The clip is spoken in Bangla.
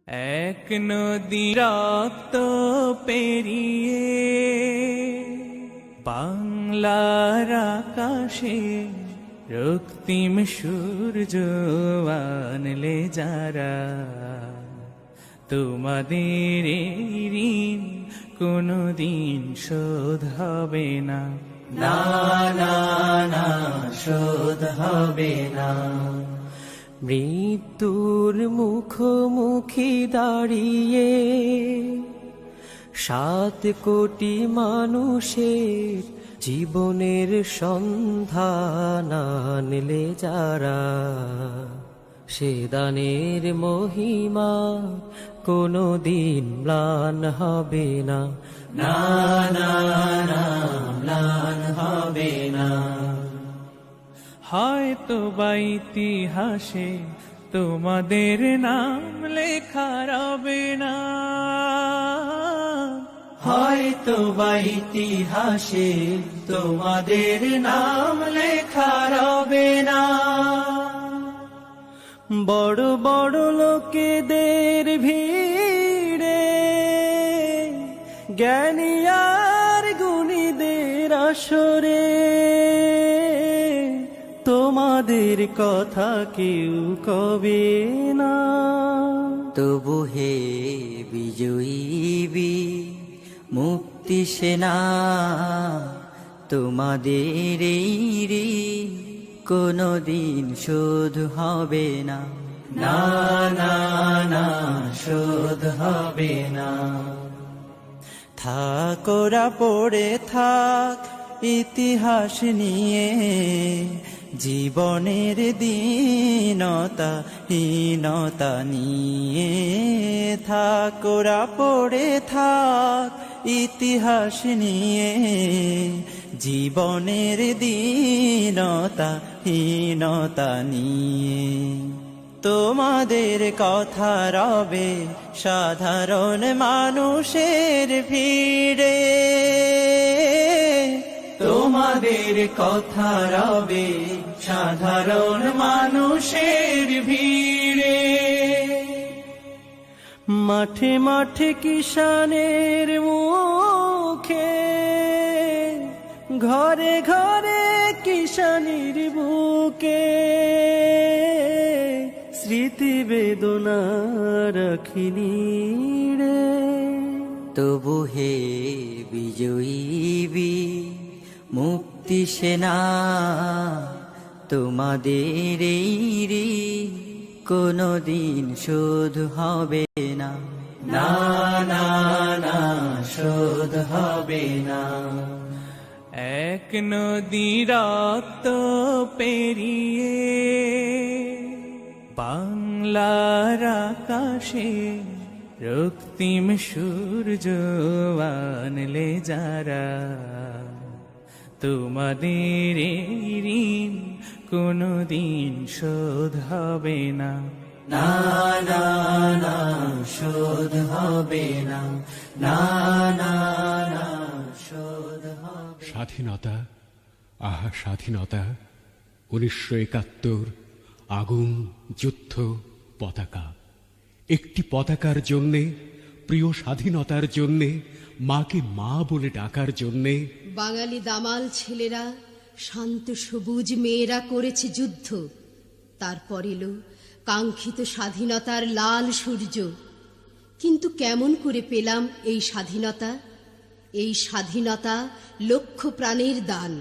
এক নদী রক্ত পেরিয়ে বাংলার আকাশে রক্তিম সূর্য আনলে যারা, তোমাদের এই ঋণ কোনদিন শোধ হবে না, না না না শোধ হবে না। মৃত্যুর মুখোমুখি দাঁড়িয়ে 7 কোটি মানুষের জীবনের সন্ধান আনলে যারা, সে দানের মহিমা কোনদিন ম্লান হবে না, না না না ম্লান হবে না। হয়তো বা ইতিহাসে তোমাদের নাম লেখা রবে না, হয়তো বা ইতিহাসে তোমাদের নাম লেখা রবে না। বড় বড় লোকেদের ভিড়ে জ্ঞানী আর গুণীদের আসরে, তোমাদের কথা কেউ কবে না। তবু হে বিজয়ী বীর মুক্তি সেনা, তোমাদের এই ঋণ কোনদিন শোধ হবে না, না না না শোধ হবে না। থাকোরা পড়ে থাক ইতিহাস নিয়ে, জীবনের দীনতা হীনতা নিয়ে। থাকোরা পড়ে থাক ইতিহাস নিয়ে, জীবনের দীনতা হীনতা নিয়ে। তোমাদের কথা রবে সাধারণ মানুষের ভিড়ে, তোমাদের কথা রবে সাধারণ মানুষের ভিড়ে। মাঠে মাঠে কিষানের মুখে, ঘরে ঘরে কিষানির বুকে, স্মৃতি বেদনা রাখিনি রে। তবু হে বিজয়ী বীর মুক্তি সেনা, তোমাদের এই ঋণ কোনদিন শোধ হবে না, না না না শোধ হবে না। এক নদী রক্ত পেরিয়ে বাংলার আকাশে রক্তিম সূর্য আনলে যারা, তোমাদের এই ঋণ কোনদিন শোধ হবে না, না না না শোধ হবে না, না না না শোধ হবে। স্বাধীনতা, আহা স্বাধীনতা, 1971 আগুন যুদ্ধ পতাকা। একটি পতাকার জন্যে, প্রিয় স্বাধীনতার জন্যে, মাকে মা বলে ডাকার জন্যে বাঙালি দামাল ছেলেরা, শান্ত সবুজ মেয়েরা করেছে যুদ্ধ। তারপর এলো কাঙ্ক্ষিত স্বাধীনতার লাল সূর্য। কিন্তু কেমন করে পেলাম এই স্বাধীনতা? এই স্বাধীনতা লক্ষ প্রাণের দান।